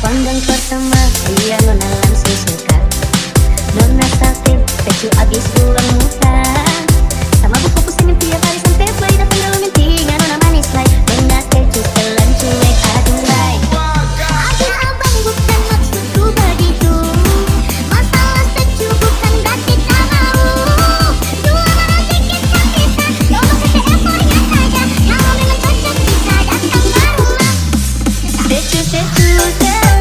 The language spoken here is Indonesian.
Pandang pertama, iya nona langsung suka. Nona sakit, tecu abis buang muka. Sama buku pusingin tiap hari sampai fly. Datang dalam mimpi, nona manis lay. Nona tecu telan cuek, aduh lay. Ada abang bukan maksudku begitu. Masalah tecu bukan berarti tak mau. Dua malam dikit sakitan, coba saja ekornya saja. Kalau memang cocok bisa datang ke rumah. Tecu, tecu, tecu.